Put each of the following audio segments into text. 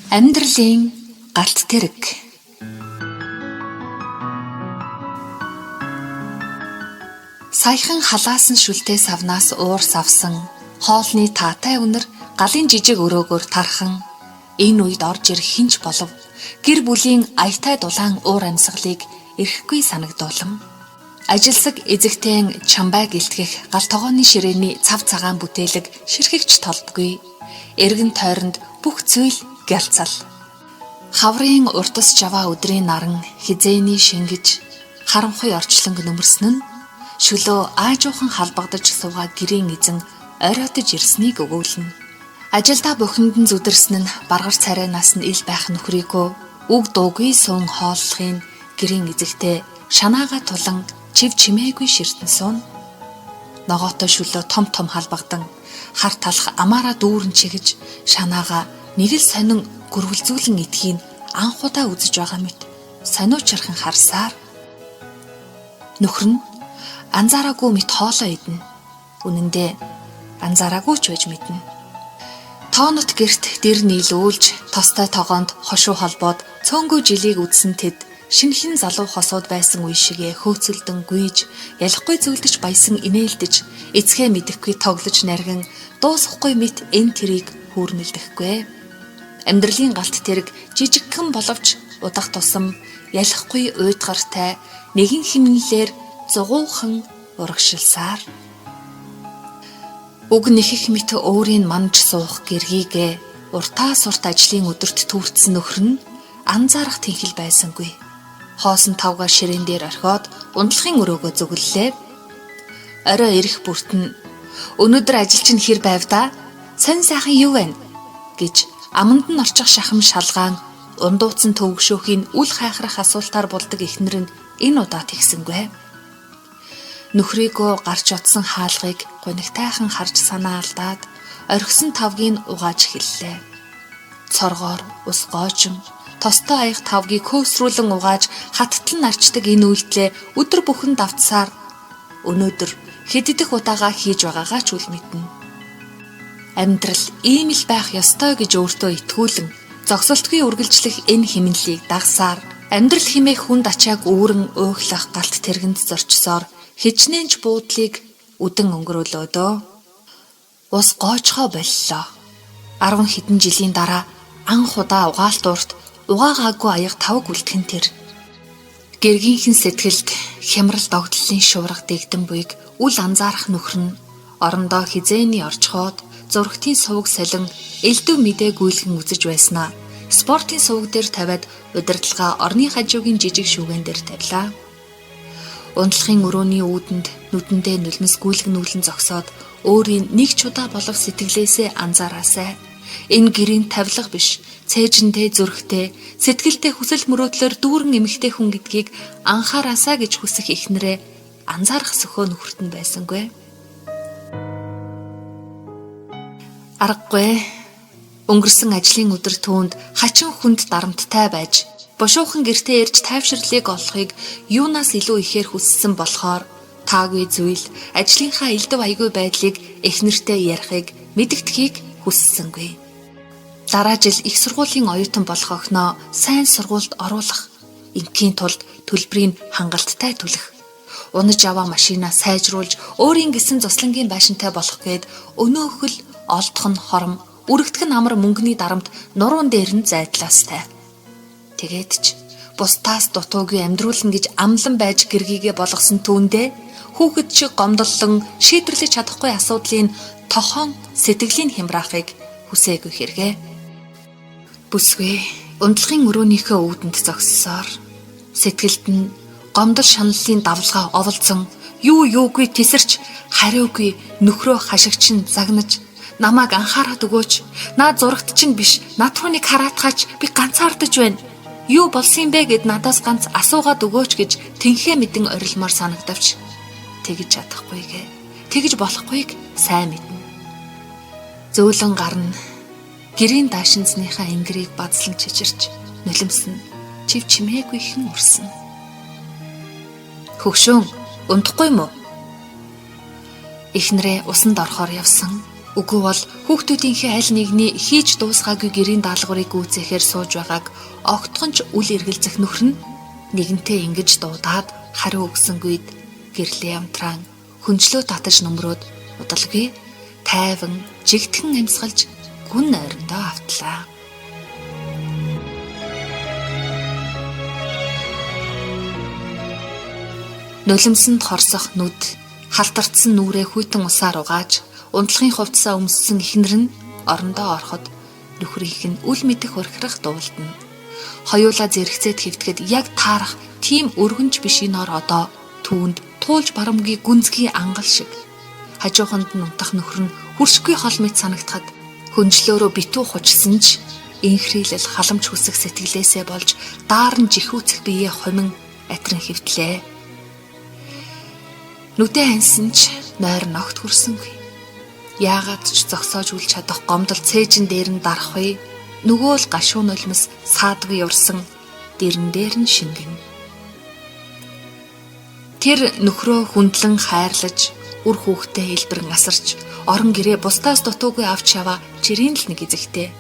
Амьдралын галт тэрэг. Саяхан халаасан шүлтэй савнаас уур савсан хоолны таатай үнэр галын жижиг өрөөгөөр тархан энэ үед орж ирэх хинч болов гэр бүлийн аятай дулаан уур амьсгалыг эрхгүй санагдуулам. Ажилсаг эзэгтэн чамбай гэлтгэх гал тогооны ширээний цав цагаан бүтээлэг ширхэгч толбгүй. Эргэн тойронд бүх зүйл гялцал. Хаврын уртас жаваа өдрийн наран хизээний шингэж харанхуй орчлонг нөмөрсөн нь шөлөө аажуухан халбагдаж суугаа гэрийн эзэн оройдож ирснийг өгөөлнө. Ажилдаа бухимдан зүдэрсэн нь баргар царайнаас нь ил байх нөхрийгөө үг дуугүй суун хооллохын гэрийн эзэгтэй шанаагаа тулан чив чимээгүй ширтэн суун. Ногоотой шөлөө том том халбагдан хар талах амаараа дүүрэн чигэж шанаагаа нэг л сонин гөрвөлзүүлэн идхийн анхудаа үзэж байгаа мэт сониучрахын харсаар нөхөр нь анзаараагүй мэт хоолоо идэнэ. Үнэндээ анзаараагүй ч байж мэднэ. Тоонот герт дэр нийлүүлж тостой тогоонд хошуу холбоод цөөнгөө жилийг үдсэн тэд шинхэн залуу хосууд байсан үе шигээ хөөцөлдөн гүйж ялахгүй зөвлөж баясан инээлдэж эцгээ мэдэхгүй тоглож наргин дуусахгүй мэт эн тэрийг хүүрнэлдэхгүй. Амьдралын галт тэрэг жижигхэн боловч удах тусам ялахгүй уйдгартай нэгэн химнэлээр зугуухан урагшилсаар уг нэхэх мэт өөрийн манж суух гэргийгээ уртаас урт ажлын өдөрт түүрдсэн нөхөр нь анзаарах тэнхэл байсангүй. Хоосон тавга ширээн дээр орхиод унтлахын өрөөгөө зүгэллээ. Орой ирэх бүртэн өнөөдөр ажил чинь хэр байв да? Сонь сайхан юу вэ? Гэж аманд нь орчих шахам шалгаан ундууцсан төвөгшөөхийн үл хайхрах асуултаар булдаг эхнэр нь энэ удаа тэгсэнгүй. Нөхрийгөө гарч утсан хаалгыг гунигтайхан харж санаа алдаад орхисон тавгийг угааж эхэллээ. Цоргоор ус гоожим тостой аяг тавгийг хөөсрүүлэн угааж хаттал нарчдаг энэ үйлдэлээ өдөр бүхэн давтсаар өнөөдөр хэдидэх удаагаа хийж байгаагаа ч үл мэднэ. Амьдрал ийм л байх ёстой гэж өөртөө итгүүлэн зогсолтгүй үргэлжлэх энэ хэмнэлийг дагсаар амьдрал химээх хүнд ачааг үүрэн өөхлөх галт тэргэнд зорчсоор хичнээнч буудлыг үдэн өнгөрөөлөөдөө. Ус гоочхоо боллоо. 10 хэдэн жилийн дараа анх удаа угаалтуурт угаагаагүй аяг тавг үлдхэн тэр. Гэргийнхэн сэтгэлд хямрал догтлолын шуурга дэгдэн буйг үл анзаарах нөхөр нь орондоо хизээний орчхоод зургтын сувг солин элдв мэдээ гүйлгэн үзэж байснаа спортын сувг дээр тавиад удирдлагаа орны хажуугийн жижиг шүүгэн дээр тавилаа. Унтлахын өрөөний үүдэнд нүдэндээ нулимс гүйлгэн нүлэн зогсоод өөрийн нэг чудаа болов сэтгэлээсээ анзаараасай. Энэ гэрийн тавилга биш, цээжинтэй зүрхтэй, сэтгэлтэй хүсэл мөрөөдлөөр дүүрэн эмэгтэй хүн гэдгийг анхаараасаа гэж хүсэх эхнэрээ анзаарах сөхөө нөхөрт нь байсангүй. Аргагүй. Өнгөрсөн ажлын өдөр түүнд хачин хүнд дарамттай байж, бушуухан гэртээ ирж тайвширлыг олохыг юунаас илүү ихээр хүссэн болохоор таагүй зүйл, ажлынхаа элдв аягүй байдлыг эхнэртэй ярихыг, мэдэгдэхийг хүссэнгүй. Дараа жил их сургуулийн оюутан болох охиноо сайн сургуульд оруулах, ингийн тулд төлбөрийг хангалттай төлөх, унаж аваа машинаа сайжруулж өөрийн гисэн цуслангийн байшинтай болох гээд өнөөхөл олдох нь хором, үрэгдэх нь амар мөнгөний дарамт нуруунд дээр нь зайдлаастай. Тэгээд ч бусдаас дутуугүй амьдруулна гэж амлан байж гэргийгээ болгосон түүндээ хүүхэд шиг гомдоллон шийдвэрлэж чадахгүй асуудлын тохон сэтгэлийн хямраахыг хүсээгүй хэрэгэ. Бүсгүй унтлахын өрөөнийхөө өвдөнд зогссоор сэтгэлд нь гомдол шаналлын давлгаа оволцсон юугүй тесэрч хариугүй нөхрөө хашигчин загнаж намайг анхаарат өгөөч. Наа зурагт чинь биш, над хүнийг хараатгаач би ганцаардаж байна. Юу болсон бэ гэд надаас ганц асуугаад өгөөч гэж тэнхээ мэдэн орилмоор санагдавч тэгж чадахгүйгээ. Тэгж болохгүйг сайн мэднэ. Зөөлөн гарна. Гэрийн даашинзныхаа ингэрийг бадслан чичирч нулимс нь чив чимээгүй хэн урсан. Хөгшөөн унтахгүй мө? Эхнэрээ усанд орохоор явсан. Үгүй бол хүүхдүүдийнхээ аль нэгний хийж дуусгаагүй гэрийн даалгаврыг гүйцээхээр сууж байгааг огтхонч үл эргэлзэх нөхөр нь нэгэнтээ ингэж дуудаад хариу өгсөнгүйд гэрлээ амтран хүнчлөө татаж нөмрөөд удалгүй тайван жигтгэн амьсгалж гүн ойрондоо автлаа. Нулимсанд хорсох нүд, халтардсан нүрээ хүйтэн усаар угааж, унтлагын хувцсаа өмссөн эхнэр нь орондоо ороход нөхрийнх нь үл мэдэх урхирах дуулдана. Хоёулаа зэрэгцээд хөвтгээд яг таарах тийм өргөнж биш энэ ор одоо түүнд туулж барамгийн гүнзгий ангал шиг. Хажууханд нь унтах нөхөр нь хүршгүй хол мэт санагдахад хөнжлөөрөө битүү хучсан ч инхрийлэл халамж хүсэх сэтгэлээсээ болж даарн жихүүцэх биеэ хумин атрин хөвтлээ. Нүдэ хансан ч нойр ногт хүрсэнгүй. Яагаад ч зогсоож үлж чадах гомдол цээжин дээр нь дарах вэ? Нөгөө л гашуун нулимс саадгүй урсан дэрэн дээр нь шингэн. Тэр нөхрөө хүндлэн хайрлаж, үр хүүхдээ хэлбэрэн асарч, орон гэрээ бусдаас дутуугүй авч яваа жирийн л нэг эзэгтэй.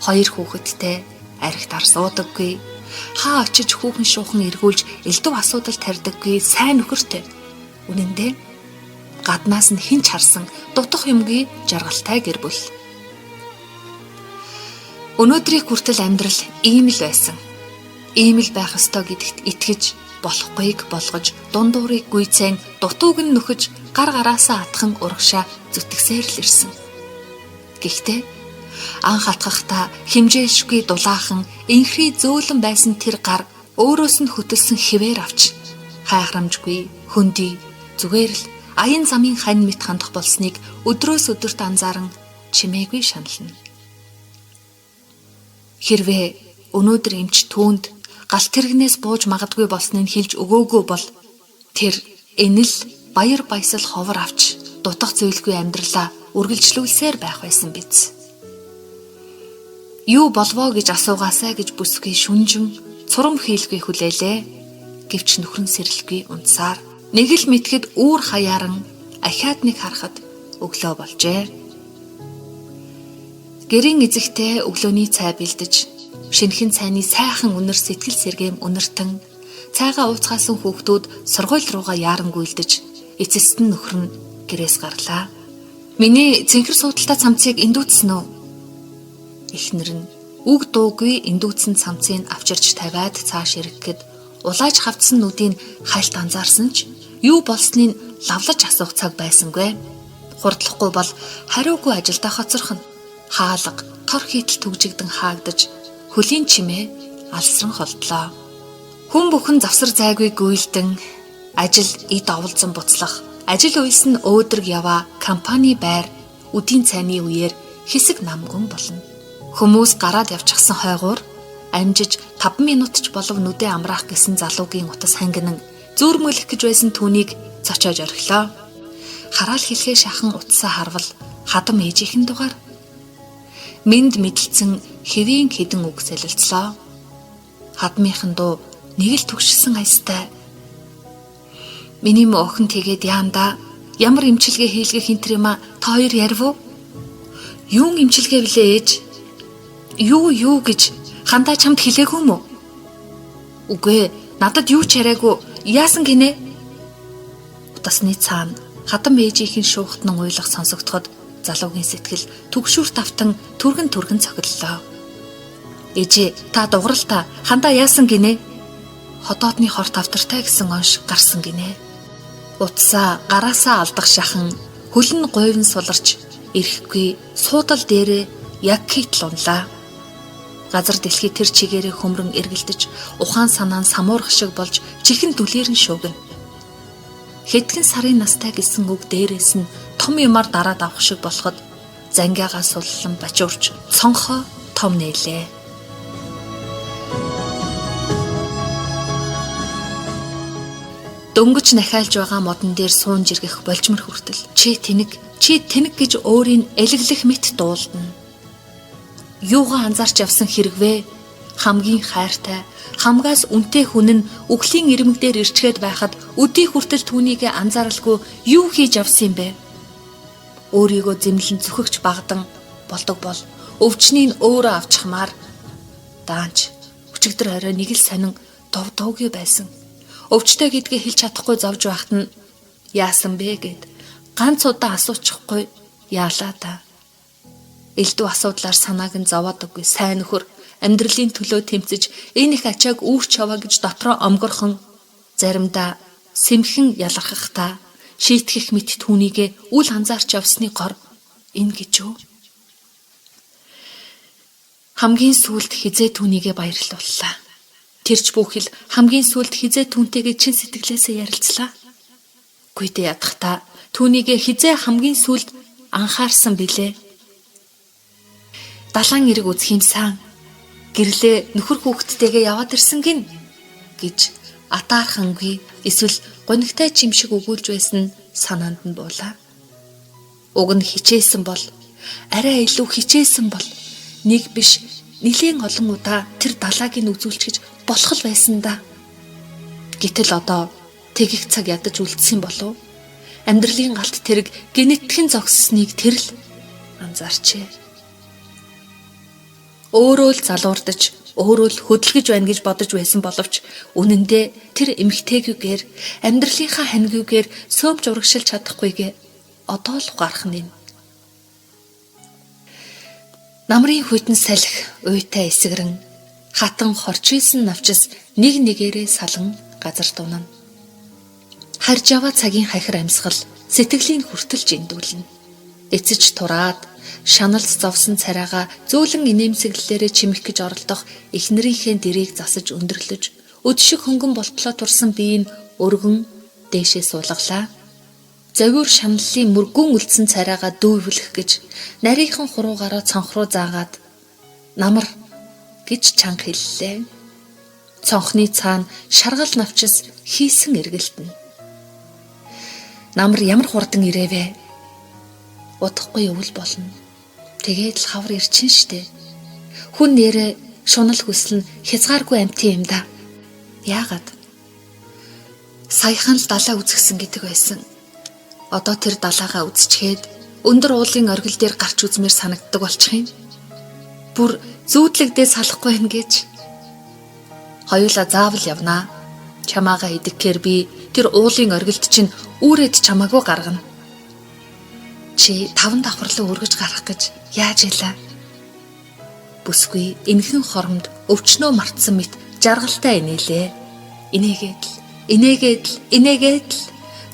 Хоёр хүүхэдтэй архит арсуудаггүй. Хаа очиж хүүхэн шуухан эргүүлж элдв асуудал тарьдаггүй сайн нөхөртэй. Үнэн дээр гаднаас нь хинч харсан дутах юмгүй жаргалтай гэр бүл. Өнөөдрийг хүртэл амьдрал ийм л байсан. Ийм л байх ёстой гэдэгт итгэж болохгүйг болгож дундуурыг гүйцэн дутууг нь нөхөж гар гараасаа атхан урагшаа зүтгэсээр л ирсэн. Гэхдээ анх хатгахта химжээшгүй дулаахан инхри зөөлөн байсан тэр гар өөрөөс нь хөтөлсөн хിവэр авч хайхрамжгүй хөндөй зүгээр л аян замын хань мэт хандах болсныг өдрөөс өдөрт анзааран чимээгүй шанална. Хэрвээ өнөөдөр эмч түүнд галт тэрэгнээс бууж магадгүй болсныг хэлж өгөөгүй бол тэр энэ л баяр баясал ховор авч дутах зүйлгүй амьдралаа үргэлжлүүлсээр байх байсан биз. Юу болвоо гэж асуугаасаа гэж бүсгүй шүнжин цурам хийлгүй хүлээлээ. Гэвч нөхрөн сэрэлгүй унтсаар нэг л мэтгэд үүр хаяаран ахиад нэг харахад өглөө болжээ. Гэрийн эзэгтэй өглөөний цай бэлдэж, шинэхэн цайны сайхан үнэр сэтгэл сэргэм үнэртэн, цайгаа ууцгаасан хүүхдүүд сургууль руугаа яарангуйлдэж, эцэст нь нөхөр нь гэрээс гарлаа. Миний цэнхэр суудалтай цамцыг эндүүцсэн үү? Эхнэр нь үг дуугүй эндүүцсэн цамцыг авчирч тавиад цааш ирэхэд улааж хавцсан нүдийг хальт анзаарсан ч юу болсныг лавлаж асуух цаг байсангүй. Хурдлахгүй бол хариугүй ажилдаа хоцорхно. Хаалга тор хийтэл түгжигдэн хаагдаж хөлийн чимээ алсран холдлоо. Хүн бүхэн завсар зайгүй гүйлдэн ажил эд оволзон буцлах, ажил үйлс нь өөдрөг яваа компани байр үдийн цайны үеэр хэсэг намгүн болно. Хүмүүс гараад явчихсан хойгуур амжиж 5 минутч болов нүдэ амраах гэсэн залуугийн утас хангинан зүүрмөлөх гэж байсан түүнийг цочоож орхилоо. Хараал хэлхээ шахан утсаа харвал хадам ээжийнхэн дугаар минд мэдлцэн хэвийн хідэн үг солилцлоо. Хадмынхан дуу нэг л түгшсэн аястай. Миний охин тэгээд яанда ямар имчилгээ хийлгэх энэ юм а та хоёр ярив уу? Юун имчилгээ блэ ээж? Юу гэж хандаа чамд хэлээгүй мө? Үгүй надад юу ч яриаггүй яасан гинэ? Утасны цаана хадам ээжийнхэн шуухтан уйлах сонсогдоход залуугийн сэтгэл түгшүүр тавтан түргэн цохиллоо. Ээжээ та дугралта хандаа яасан гинэ? Хотоодны хорт автартай гэсэн онш гарсан гинэ. Утсаа гараасаа алдах шахан хөлн говьн суларч ирэхгүй суудал дээрээ яг хитлунлаа. Газар дэлхий тэр чигээрээ хөмрөн эргэлдэж ухаан санаа нь самуурах шиг болж чихэн дүлээрэн шуугна. Хэдхэн сарын настай гэсэн үг дээрээс нь том юмар дараад авах шиг болоход зангиагаа суллан бачуурч цонхоо том нээлээ. Дөнгөж нахайлж байгаа модон дээр суун жиргэх болжмор хүртэл чи тэнэг гэж өөрийн элэглэх мэт дуулдана. Юугаа анзаарч явсан хэрэгвэ? Хамгийн хайртай, хамгаас үнэтэй хүн нь үхлийн ирмэг дээр ирчгээд байхад өдий хүртэл түүнийг анзааралгүй юу хийж явсан юм бэ? өөрийгөө зэмлэн зүхэгч багдан болдог бол өвчнийг өөрөө авчихмаар даанч өчигдөр орой нэг л сонин дуугүй байсан. Өвчтэй гэдгээ хэлж чадахгүй зовж байхад нь яасан бэ гэд ганц удаа асуучихгүй яалаа та. Элдв асуудлаар санааг нь зовоодаггүй сайн нөхөр амьдралын төлөө тэмцэж энэ их ачааг үүрч яваа гэж дотроо омгорхон заримдаа сэмхэн ялархах та шийтгэх мэт түүнийгээ үл анзаарч явсны гор энэ гэж юу? Хамгийн сүүлд хизээ түүнийгээ баярлууллаа. Тэрч бүхэл хамгийн сүүлд хизээ түүнтэйгээ чин сэтгэлээсээ ярилцлаа. Гүйдэ ядахта түүнийгээ хизээ хамгийн сүүлд анхаарсан билээ. Далайн эрэг үзэх юмсан гэрлээ нөхөр хүүхдтэйгээ яваад ирсэн гин гэж атаархангүй эсвэл гонигтай чим шиг өгүүлж байсан санаанд нь буулаа. Уг нь хичээсэн бол арай илүү хичээсэн бол нэг биш нэлээд олон удаа тэр далайг нь үзүүлчихэж болох л байсан да. Гэтэл одоо тэгих цаг ядаж үлдсэн болов. Амьдралын галт тэрэг генетикийн зогссныг тэр л анзаарчээ. Өөрөө л залуурдаж, өөрөө л хөдөлгөж байна гэж бодож байсан боловч үнэн дээр тэр эмгтээгүйгээр амьдралынхаа хангүйгээр сөөмж урагшилж чадахгүйгээ одоо л гарах нь. Намрын хүйтэн салхи уйтай эсгэрэн хатан хорчилсан навчис нэг нэгээрээ салан газар дунана. Харж аваа цагийн хахир амьсгал сэтгэлийн хүртэлж эндүүлнэ. Эцэж тураад шаналж зовсон царайгаа зөөлөн инээмсэглэлээрээ чимэх гэж оролдох эхнэрийнхээ дэрийг засаж өндөрлөж өдшиг хөнгөн болтлоо турсан биеийг өргөн дээшээ суулгалаа. Завиур шаналлын мөргүүн үлдсэн царайгаа дүүвлэх гэж нарийнхан хуруугаараа цонх руу заагаад намар гэж чанга хэллээ. Цонхны цаана шаргал навчис хийсэн эргэлтэн. Намар ямар хурдан ирэвэ? Удахгүй өвөл болно. Тэгээд л хавар ирчин штэ. Хүн нэрэ шунал хүсэл нь хязгааргүй амтын юм да. Яагаад? Саяхан л далаа үзгсэн гэдэг байсан. Одоо тэр далаагаа үзчихэд өндөр уулын оргил дээр гарч үзмээр санагддаг болчих юм. Бүр зүүдлэгдээ салахгүй байна гэж. Хоёулаа заавал явнаа. Чамаага идэхээр би тэр уулын оргилд чинь үүрээд чамаагүй гаргана. Чи 5 давхарлаа өргөж гарах гэж яаж хэлээ? Бүсгүй энхэн хоромд өвчнөө мартсан мэт жаргалтай инээлээ. Инээгээд л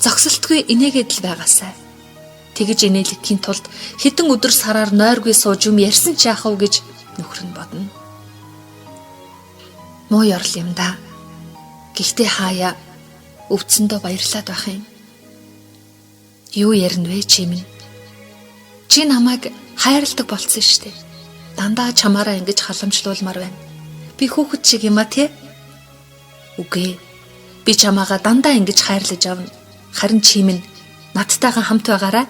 зогсолтгүй инээгээд л байгаасай. Тэгж инээлэхийн тулд хэдэн өдөр сараар нойргүй сууж юм ярьсан ч яах вэ гэж нөхөр нь бодно. Муу ёрл юм да. Гэхдээ хаая өвцөндөө баярлаад байх юм. Юу ярина вэ чи минь? Чи намайг хайрладаг болцсон штэ. Дандаа чамаараа ингэж халамжлуулмаар байна. Би хүүхэд шиг юм а тий? Үгүй. Би чамаага дандаа ингэж хайрлаж авна. Харин чи минь надтайгаа хамт байгаарай.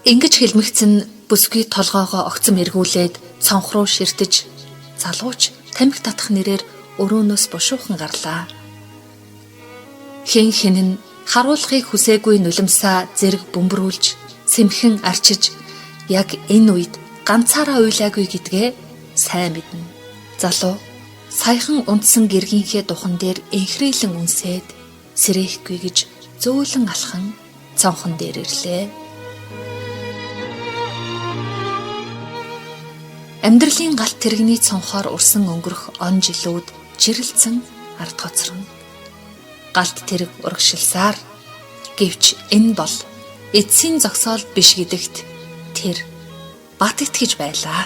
Ингэж хэлмэгцэн бүсгүй толгоогоо огцом эргүүлээд цонх руу ширтэж залууч тамхи татах нэрээр өрөөнөөс бушуухан гарлаа. Хэн нь харуулахыг хүсээгүй нулимсаа зэрэг бөмбөрүүлж сэмхэн арчиж яг энэ үед ганцаараа уйлаагүй гэдгээ сайн мэднэ. Залуу саяхан унтсан гэргийнхээ духан дээр энхрийлэн үнсээд сэрээхгүй гэж зөөлөн алхан цонхон дээр ирлээ. Амьдралын галт тэрэгний цонхоор урсан өнгөрөх он жилүүд жирэлцэн ард хоцорно. Галт тэрэг урагшилсаар гэвч энэ бол эцсийн зогсоол биш гэдэгт тэр бат итгэж байлаа.